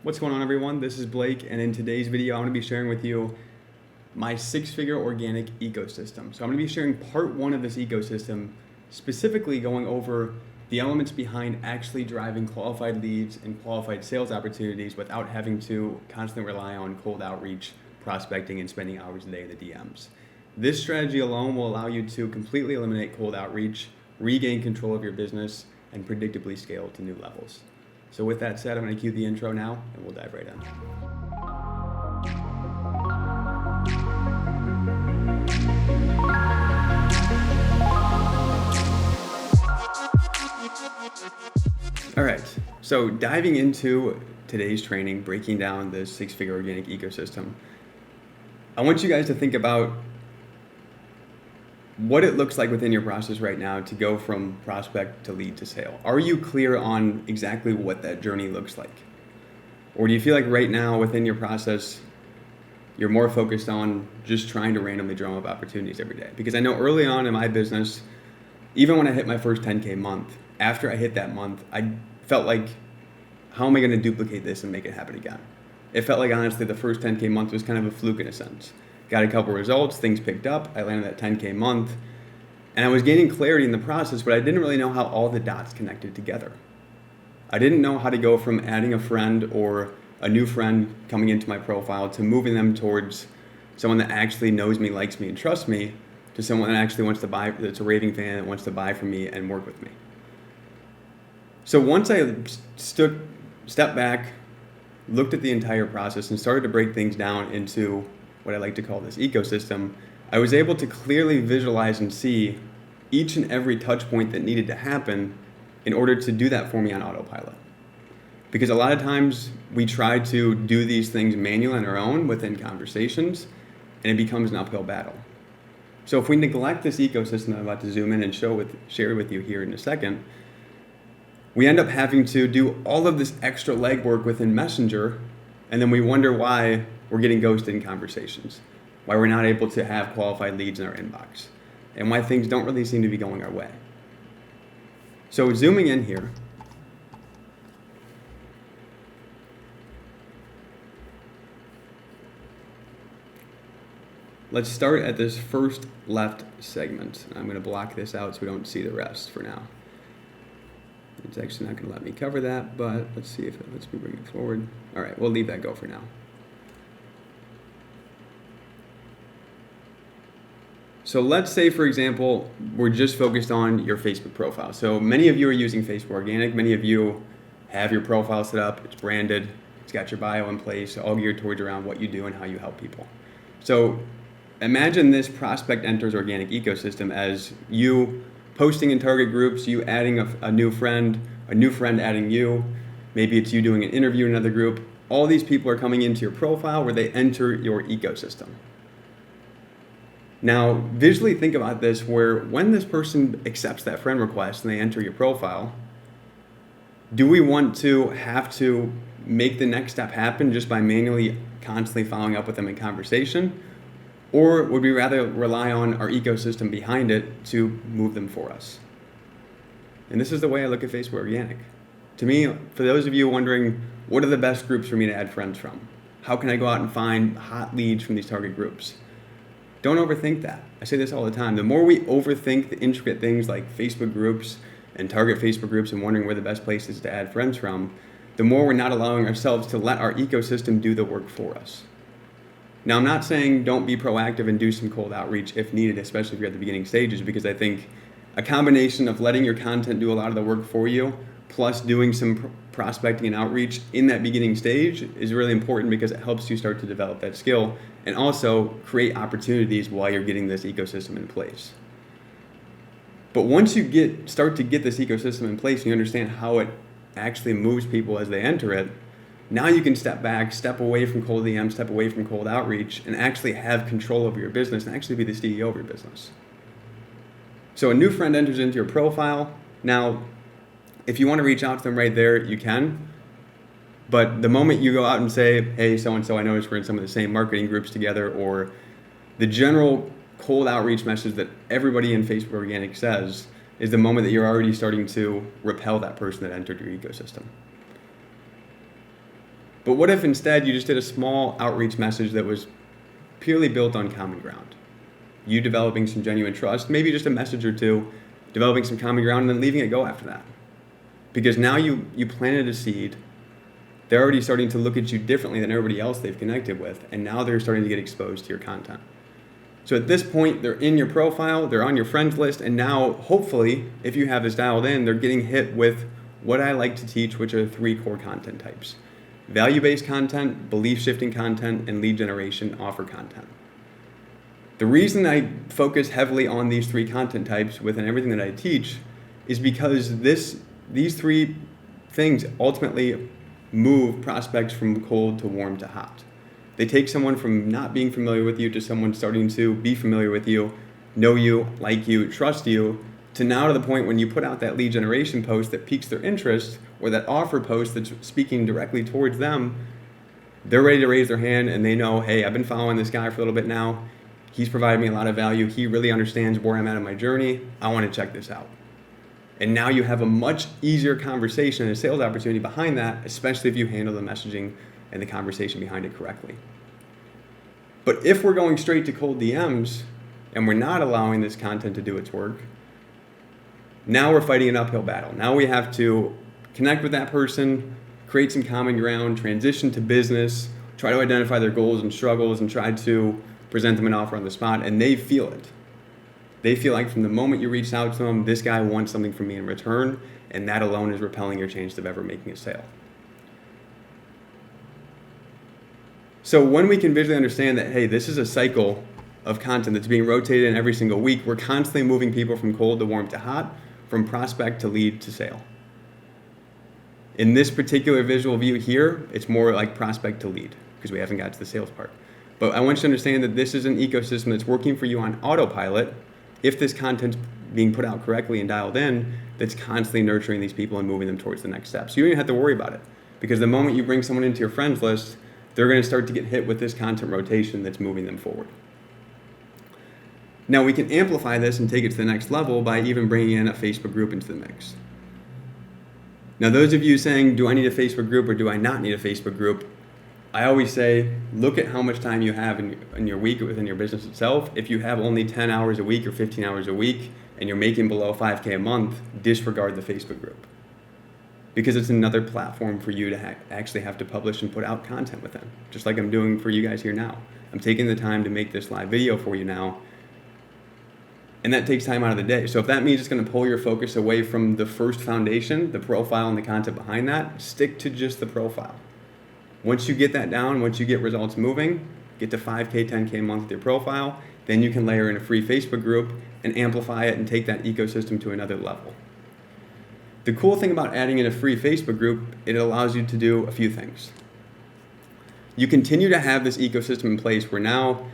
What's going on, everyone? This is Blake, and in today's video, I'm going to be sharing with you my six-figure organic ecosystem. So I'm going to be sharing part one of this ecosystem, specifically going over the elements behind actually driving qualified leads and qualified sales opportunities without having to constantly rely on cold outreach, prospecting, and spending hours a day in the DMs. This strategy alone will allow you to completely eliminate cold outreach, regain control of your business, and predictably scale to new levels. So with that said, I'm going to cue the intro now, and we'll dive right in. All right, so diving into today's training, breaking down this six-figure organic ecosystem, I want you guys to think about what it looks like within your process right now to go from prospect to lead to sale. Are you clear on exactly what that journey looks like? Or do you feel like right now within your process, you're more focused on just trying to randomly drum up opportunities every day? Because I know early on in my business, even when I hit my first 10K month, after I hit that month, I felt like, how am I going to duplicate this and make it happen again? It felt like, honestly, the first 10K month was kind of a fluke in a sense. Got a couple results, things picked up, I landed that 10K month, and I was gaining clarity in the process, but I didn't really know how all the dots connected together. I didn't know how to go from adding a friend or a new friend coming into my profile to moving them towards someone that actually knows me, likes me, and trusts me, to someone that actually wants to buy, that's a raving fan, that wants to buy from me and work with me. So once I stepped back, looked at the entire process, and started to break things down into what I like to call this ecosystem, I was able to clearly visualize and see each and every touch point that needed to happen in order to do that for me on autopilot. Because a lot of times we try to do these things manually on our own within conversations, and it becomes an uphill battle. So if we neglect this ecosystem that I'm about to zoom in and share with you here in a second, we end up having to do all of this extra legwork within Messenger, and then we wonder why we're getting ghosted in conversations, why we're not able to have qualified leads in our inbox, and why things don't really seem to be going our way. So zooming in here, let's start at this first left segment. I'm going to block this out so we don't see the rest for now. It's actually not going to let me cover that, but let's see if it lets me bring it forward. All right, we'll leave that go for now. So let's say, for example, we're just focused on your Facebook profile. So many of you are using Facebook Organic. Many of you have your profile set up. It's branded. It's got your bio in place, all geared towards around what you do and how you help people. So imagine this prospect enters organic ecosystem as you posting in target groups, you adding a new friend adding you. Maybe it's you doing an interview in another group. All these people are coming into your profile where they enter your ecosystem. Now, visually think about this, where when this person accepts that friend request and they enter your profile, do we want to have to make the next step happen just by manually constantly following up with them in conversation? Or would we rather rely on our ecosystem behind it to move them for us? And this is the way I look at Facebook Organic. To me, for those of you wondering, what are the best groups for me to add friends from? How can I go out and find hot leads from these target groups? Don't overthink that. I say this all the time. The more we overthink the intricate things like Facebook groups and target Facebook groups and wondering where the best place is to add friends from, the more we're not allowing ourselves to let our ecosystem do the work for us. Now, I'm not saying don't be proactive and do some cold outreach if needed, especially if you're at the beginning stages, because I think a combination of letting your content do a lot of the work for you, plus doing some prospecting and outreach in that beginning stage is really important, because it helps you start to develop that skill and also create opportunities while you're getting this ecosystem in place. But once you start to get this ecosystem in place and you understand how it actually moves people as they enter it, now you can step back, step away from cold DM, step away from cold outreach, and actually have control over your business and actually be the CEO of your business. So a new friend enters into your profile. Now, if you want to reach out to them right there, you can. But the moment you go out and say, hey, so-and-so, I noticed we're in some of the same marketing groups together, or the general cold outreach message that everybody in Facebook Organic says, is the moment that you're already starting to repel that person that entered your ecosystem. But what if instead you just did a small outreach message that was purely built on common ground? You developing some genuine trust, maybe just a message or two, developing some common ground, and then leaving it go after that. Because now you planted a seed. They're already starting to look at you differently than everybody else they've connected with, and now they're starting to get exposed to your content. So at this point, they're in your profile, they're on your friends list, and now, hopefully, if you have this dialed in, they're getting hit with what I like to teach, which are 3 core content types: value-based content, belief-shifting content, and lead generation offer content. The reason I focus heavily on these 3 content types within everything that I teach is because these 3 things ultimately move prospects from cold to warm to hot. They take someone from not being familiar with you to someone starting to be familiar with you, know you, like you, trust you, to now to the point when you put out that lead generation post that piques their interest, or that offer post that's speaking directly towards them. They're ready to raise their hand and they know, hey, I've been following this guy for a little bit now. He's provided me a lot of value. He really understands where I'm at in my journey. I want to check this out. And now you have a much easier conversation and a sales opportunity behind that, especially if you handle the messaging and the conversation behind it correctly. But if we're going straight to cold DMs and we're not allowing this content to do its work, now we're fighting an uphill battle. Now we have to connect with that person, create some common ground, transition to business, try to identify their goals and struggles, and try to present them an offer on the spot, and they feel it. They feel like from the moment you reached out to them, this guy wants something from me in return, and that alone is repelling your chance of ever making a sale. So when we can visually understand that, hey, this is a cycle of content that's being rotated in every single week, we're constantly moving people from cold to warm to hot, from prospect to lead to sale. In this particular visual view here, it's more like prospect to lead, because we haven't got to the sales part. But I want you to understand that this is an ecosystem that's working for you on autopilot, if this content's being put out correctly and dialed in, that's constantly nurturing these people and moving them towards the next step. So you don't even have to worry about it, because the moment you bring someone into your friends list, they're going to start to get hit with this content rotation that's moving them forward. Now we can amplify this and take it to the next level by even bringing in a Facebook group into the mix. Now those of you saying, do I need a Facebook group or do I not need a Facebook group? I always say, look at how much time you have in your week within your business itself. If you have only 10 hours a week or 15 hours a week and you're making below $5,000 a month, disregard the Facebook group. Because it's another platform for you to actually have to publish and put out content within, just like I'm doing for you guys here now. I'm taking the time to make this live video for you now, and that takes time out of the day. So if that means it's going to pull your focus away from the first foundation, the profile and the content behind that, stick to just the profile. Once you get that down, once you get results moving, get to 5K, 10K a month with your profile, then you can layer in a free Facebook group and amplify it and take that ecosystem to another level. The cool thing about adding in a free Facebook group, it allows you to do a few things. You continue to have this ecosystem in place where now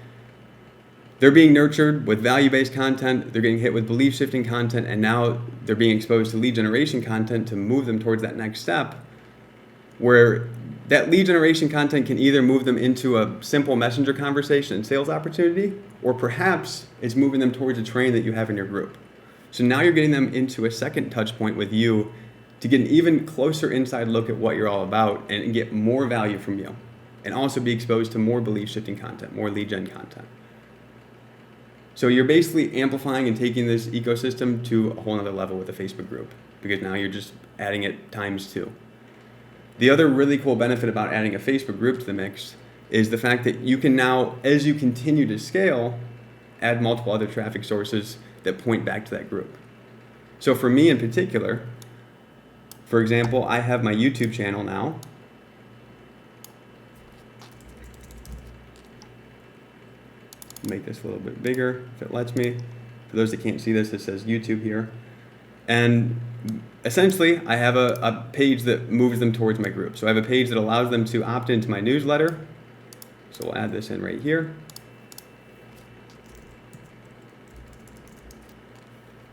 they're being nurtured with value-based content, they're getting hit with belief-shifting content, and now they're being exposed to lead generation content to move them towards that next step, where that lead generation content can either move them into a simple messenger conversation and sales opportunity, or perhaps it's moving them towards a train that you have in your group. So now you're getting them into a second touch point with you to get an even closer inside look at what you're all about and get more value from you, and also be exposed to more belief-shifting content, more lead gen content. So you're basically amplifying and taking this ecosystem to a whole other level with a Facebook group, because now you're just adding it times 2. The other really cool benefit about adding a Facebook group to the mix is the fact that you can now, as you continue to scale, add multiple other traffic sources that point back to that group. So for me in particular, for example, I have my YouTube channel now. Make this a little bit bigger if it lets me. For those that can't see this, it says YouTube here. And essentially, I have a page that moves them towards my group. So I have a page that allows them to opt into my newsletter. So we'll add this in right here,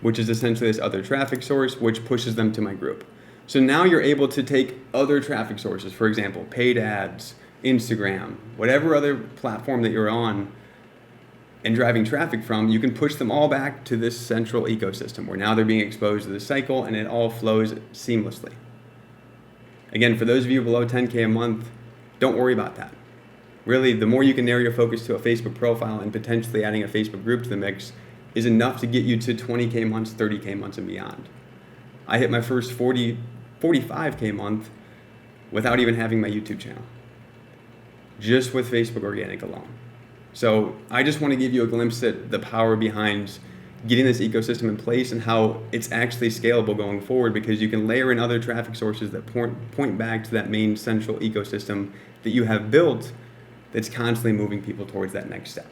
which is essentially this other traffic source, which pushes them to my group. So now you're able to take other traffic sources, for example, paid ads, Instagram, whatever other platform that you're on and driving traffic from, you can push them all back to this central ecosystem where now they're being exposed to the cycle and it all flows seamlessly. Again, for those of you below 10K a month, Don't worry about that. Really, the more you can narrow your focus to a Facebook profile and potentially adding a Facebook group to the mix is enough to get you to 20K months, 30K months, and beyond. I hit my first 45K month without even having my YouTube channel, just with Facebook organic alone. So I just want to give you a glimpse at the power behind getting this ecosystem in place and how it's actually scalable going forward, because you can layer in other traffic sources that point back to that main central ecosystem that you have built that's constantly moving people towards that next step.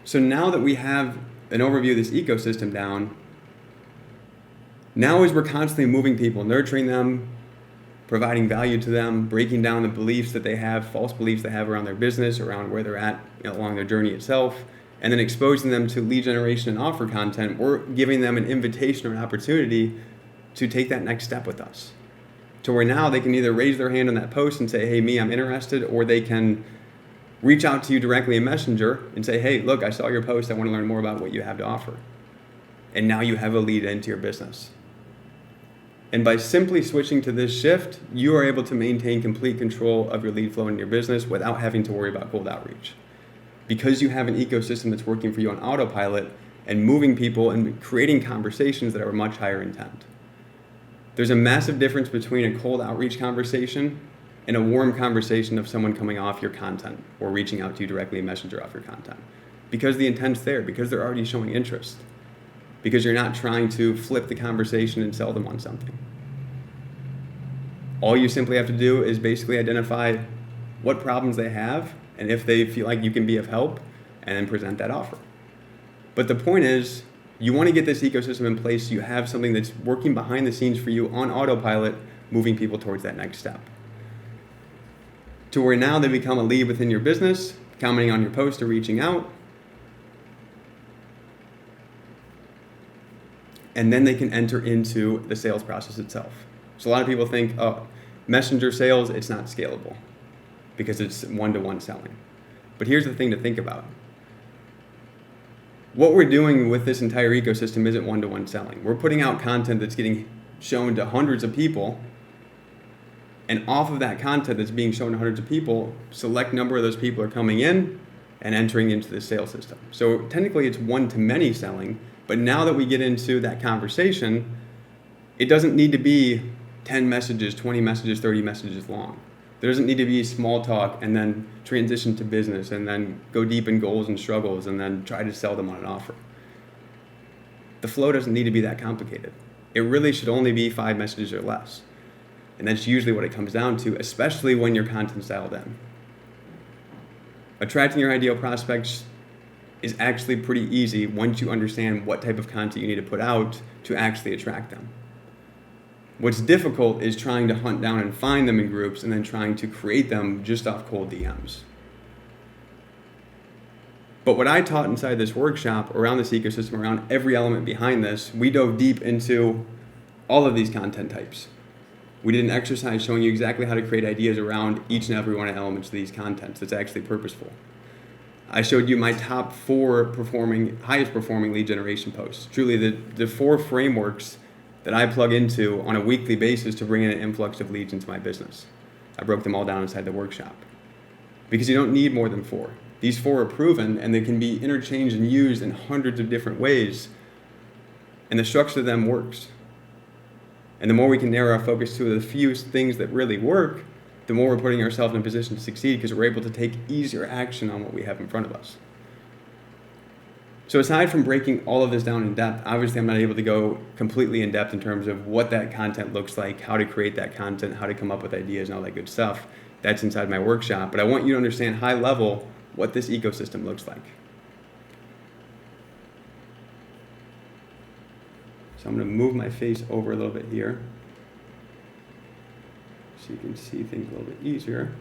So now that we have an overview of this ecosystem down, now as we're constantly moving people, nurturing them, providing value to them, breaking down the beliefs that they have, false beliefs they have around their business, around where they're at along their journey itself, and then exposing them to lead generation and offer content, we're giving them an invitation or an opportunity to take that next step with us. To where now they can either raise their hand on that post and say, hey, me, I'm interested, or they can reach out to you directly in Messenger and say, hey, look, I saw your post, I want to learn more about what you have to offer. And now you have a lead into your business. And by simply switching to this shift, you are able to maintain complete control of your lead flow in your business without having to worry about cold outreach. Because you have an ecosystem that's working for you on autopilot and moving people and creating conversations that are much higher intent. There's a massive difference between a cold outreach conversation and a warm conversation of someone coming off your content or reaching out to you directly in Messenger off your content. Because the intent's there, because they're already showing interest. Because you're not trying to flip the conversation and sell them on something. All you simply have to do is basically identify what problems they have and if they feel like you can be of help, and then present that offer. But the point is, you want to get this ecosystem in place so you have something that's working behind the scenes for you on autopilot, moving people towards that next step. To where now they become a lead within your business, commenting on your post or reaching out, and then they can enter into the sales process itself. So a lot of people think, oh, Messenger sales, it's not scalable because it's one-to-one selling. But here's the thing to think about. What we're doing with this entire ecosystem isn't one-to-one selling. We're putting out content that's getting shown to hundreds of people, and off of that content that's being shown to hundreds of people, select number of those people are coming in and entering into the sales system. So technically it's one-to-many selling, but now that we get into that conversation, it doesn't need to be 10 messages, 20 messages, 30 messages long. There doesn't need to be small talk and then transition to business and then go deep in goals and struggles and then try to sell them on an offer. The flow doesn't need to be that complicated. It really should only be 5 messages or less. And that's usually what it comes down to, especially when your content's dialed in. Attracting your ideal prospects is actually pretty easy once you understand what type of content you need to put out to actually attract them. What's difficult is trying to hunt down and find them in groups and then trying to create them just off cold DMs. But what I taught inside this workshop around this ecosystem, around every element behind this, we dove deep into all of these content types. We did an exercise showing you exactly how to create ideas around each and every one of the elements of these contents that's actually purposeful. I showed you my top 4 highest performing lead generation posts. Truly the 4 frameworks that I plug into on a weekly basis to bring in an influx of leads into my business. I broke them all down inside the workshop. Because you don't need more than 4. These 4 are proven and they can be interchanged and used in hundreds of different ways. And the structure of them works. And the more we can narrow our focus to the few things that really work, the more we're putting ourselves in a position to succeed because we're able to take easier action on what we have in front of us. So aside from breaking all of this down in depth, obviously I'm not able to go completely in depth in terms of what that content looks like, how to create that content, how to come up with ideas and all that good stuff. That's inside my workshop. But I want you to understand high level what this ecosystem looks like. So I'm going to move my face over a little bit here so you can see things a little bit easier.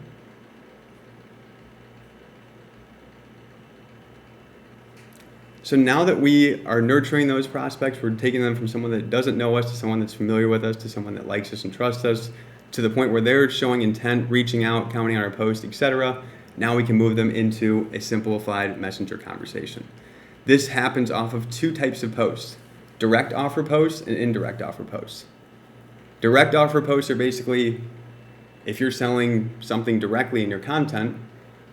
So now that we are nurturing those prospects, we're taking them from someone that doesn't know us to someone that's familiar with us to someone that likes us and trusts us to the point where they're showing intent, reaching out, commenting on our post, etc. Now we can move them into a simplified messenger conversation. This happens off of 2 types of posts, direct offer posts and indirect offer posts. Direct offer posts are basically If you're selling something directly in your content,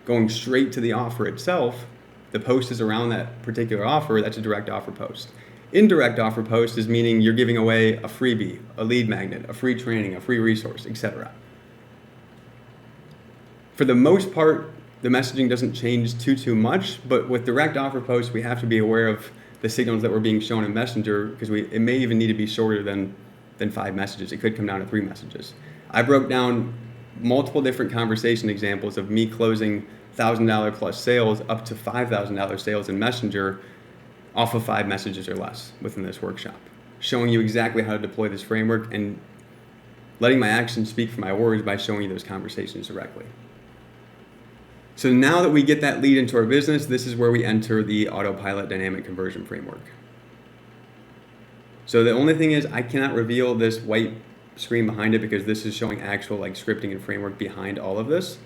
going straight to the offer itself, the post is around that particular offer, that's a direct offer post. Indirect offer post is meaning you're giving away a freebie, a lead magnet, a free training, a free resource, etc. For the most part, the messaging doesn't change too much, but with direct offer posts, we have to be aware of the signals that were being shown in Messenger, because it may even need to be shorter than 5 messages. It could come down to 3 messages. I broke down multiple different conversation examples of me closing $1,000 plus sales up to $5,000 sales in Messenger off of 5 messages or less within this workshop, showing you exactly how to deploy this framework and letting my actions speak for my words by showing you those conversations directly. So now that we get that lead into our business, this is where we enter the Autopilot dynamic conversion framework. So the only thing is I cannot reveal this white screen behind it because this is showing actual scripting and framework behind all of this.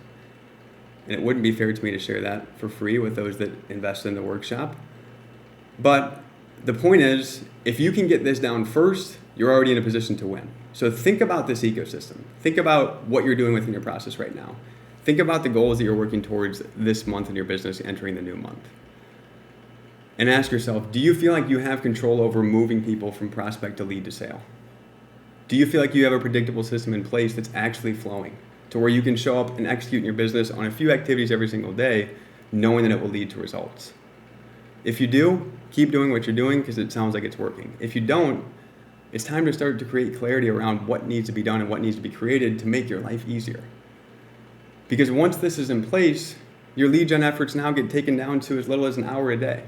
And it wouldn't be fair to me to share that for free with those that invest in the workshop. But the point is, if you can get this down first, you're already in a position to win. So think about this ecosystem. Think about what you're doing within your process right now. Think about the goals that you're working towards this month in your business entering the new month. And ask yourself, do you feel like you have control over moving people from prospect to lead to sale? Do you feel like you have a predictable system in place that's actually flowing to where you can show up and execute in your business on a few activities every single day, knowing that it will lead to results? If you do, keep doing what you're doing because it sounds like it's working. If you don't, it's time to start to create clarity around what needs to be done and what needs to be created to make your life easier. Because once this is in place, your lead gen efforts now get taken down to as little as an hour a day.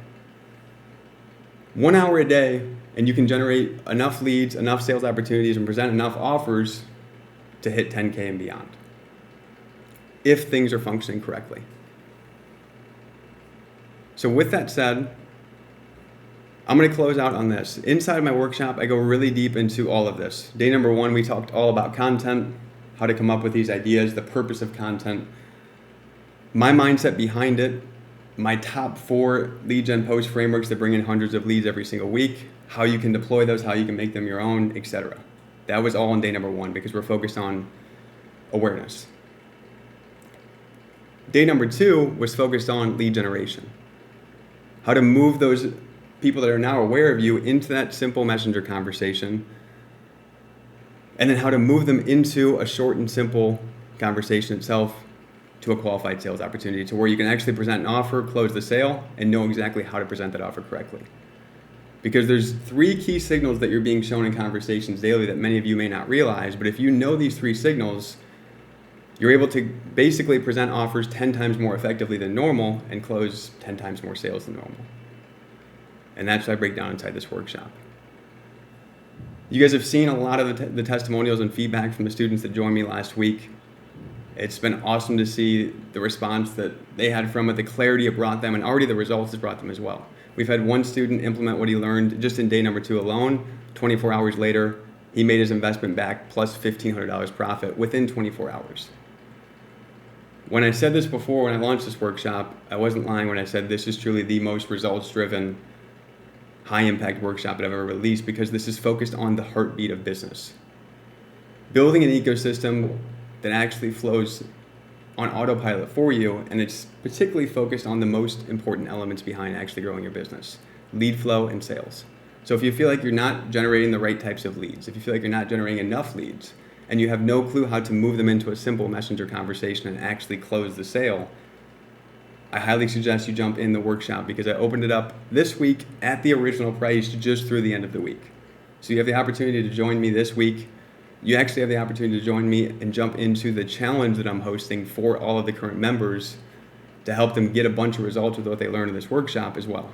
1 hour a day, and you can generate enough leads, enough sales opportunities, and present enough offers to hit 10K and beyond, if things are functioning correctly. So with that said, I'm going to close out on this. Inside my workshop, I go really deep into all of this. Day number 1, we talked all about content, how to come up with these ideas, the purpose of content, my mindset behind it, my top 4 lead gen post frameworks that bring in hundreds of leads every single week, how you can deploy those, how you can make them your own, etc. That was all on day number 1 because we're focused on awareness. Day number 2 was focused on lead generation. How to move those people that are now aware of you into that simple messenger conversation, and then how to move them into a short and simple conversation itself to a qualified sales opportunity to where you can actually present an offer, close the sale, and know exactly how to present that offer correctly. Because there's 3 key signals that you're being shown in conversations daily that many of you may not realize, but if you know these 3 signals, you're able to basically present offers 10 times more effectively than normal and close 10 times more sales than normal. And that's what I break down inside this workshop. You guys have seen a lot of the testimonials and feedback from the students that joined me last week. It's been awesome to see the response that they had from it, the clarity it brought them, and already the results it brought them as well. We've had one student implement what he learned just in day number 2 alone. 24 hours later, he made his investment back plus $1,500 profit within 24 hours. When I said this before, when I launched this workshop, I wasn't lying when I said this is truly the most results-driven, high-impact workshop that I've ever released because this is focused on the heartbeat of business. Building an ecosystem that actually flows on autopilot for you, and it's particularly focused on the most important elements behind actually growing your business: lead flow and sales. So if you feel like you're not generating the right types of leads, if you feel like you're not generating enough leads, and you have no clue how to move them into a simple messenger conversation and actually close the sale, I highly suggest you jump in the workshop because I opened it up this week at the original price just through the end of the week. So you have the opportunity to join me this week. You actually have the opportunity to join me and jump into the challenge that I'm hosting for all of the current members to help them get a bunch of results with what they learned in this workshop as well.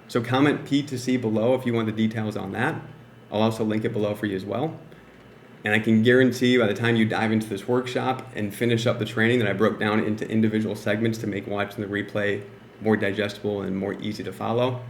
So comment P2C below if you want the details on that. I'll also link it below for you as well. And I can guarantee by the time you dive into this workshop and finish up the training that I broke down into individual segments to make watching the replay more digestible and more easy to follow,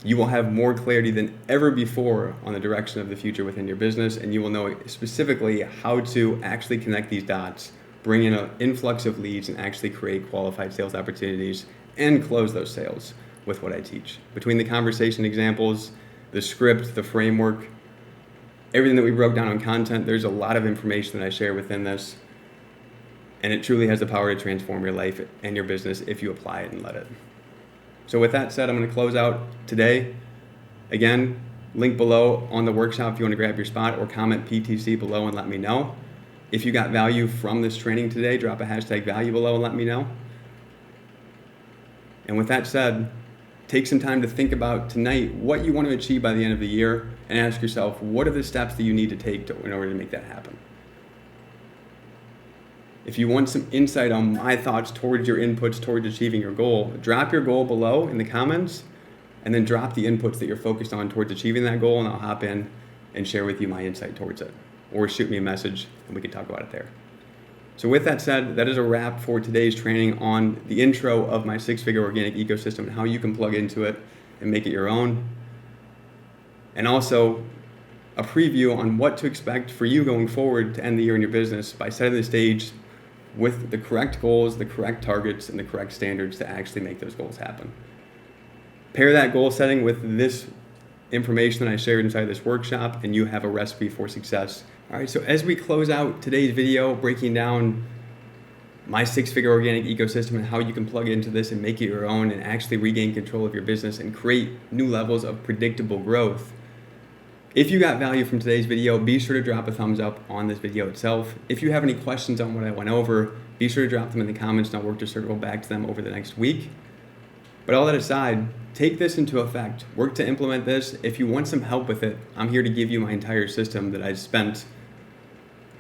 you will have more clarity than ever before on the direction of the future within your business, and you will know specifically how to actually connect these dots, bring in an influx of leads, and actually create qualified sales opportunities and close those sales with what I teach. Between the conversation examples, the script, the framework, everything that we broke down on content, there's a lot of information that I share within this. And it truly has the power to transform your life and your business if you apply it and let it. So with that said, I'm going to close out today. Again, link below on the workshop if you want to grab your spot, or comment PTC below and let me know. If you got value from this training today, drop a hashtag value below and let me know. And with that said, take some time to think about tonight what you want to achieve by the end of the year, and ask yourself, what are the steps that you need to take in order to make that happen? If you want some insight on my thoughts towards your inputs towards achieving your goal, drop your goal below in the comments, and then drop the inputs that you're focused on towards achieving that goal, and I'll hop in and share with you my insight towards it. Or shoot me a message and we can talk about it there. So with that said, that is a wrap for today's training on the intro of my six-figure organic ecosystem and how you can plug into it and make it your own. And also a preview on what to expect for you going forward to end the year in your business by setting the stage with the correct goals, the correct targets, and the correct standards to actually make those goals happen. Pair that goal setting with this information that I shared inside this workshop, and you have a recipe for success. All right, so as we close out today's video, breaking down my six-figure organic ecosystem and how you can plug into this and make it your own and actually regain control of your business and create new levels of predictable growth. If you got value from today's video, be sure to drop a thumbs up on this video itself. If you have any questions on what I went over, be sure to drop them in the comments and I'll work to circle back to them over the next week. But all that aside, take this into effect. Work to implement this. If you want some help with it, I'm here to give you my entire system that I spent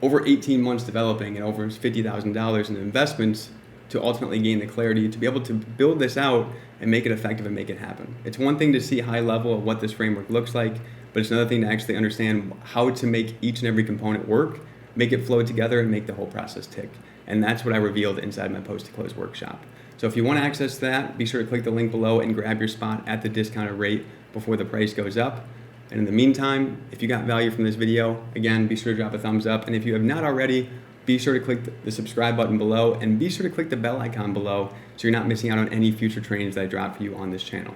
over 18 months developing and over $50,000 in investments to ultimately gain the clarity to be able to build this out and make it effective and make it happen. It's one thing to see high level of what this framework looks like, but it's another thing to actually understand how to make each and every component work, make it flow together, and make the whole process tick. And that's what I revealed inside my Post to Close workshop. So if you want access to that, be sure to click the link below and grab your spot at the discounted rate before the price goes up. And in the meantime, if you got value from this video, again, be sure to drop a thumbs up. And if you have not already, be sure to click the subscribe button below and be sure to click the bell icon below so you're not missing out on any future trainings that I drop for you on this channel.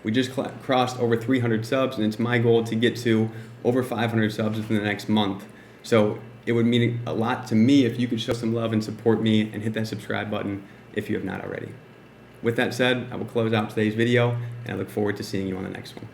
We just crossed over 300 subs, and it's my goal to get to over 500 subs within the next month. So it would mean a lot to me if you could show some love and support me and hit that subscribe button if you have not already. With that said, I will close out today's video, and I look forward to seeing you on the next one.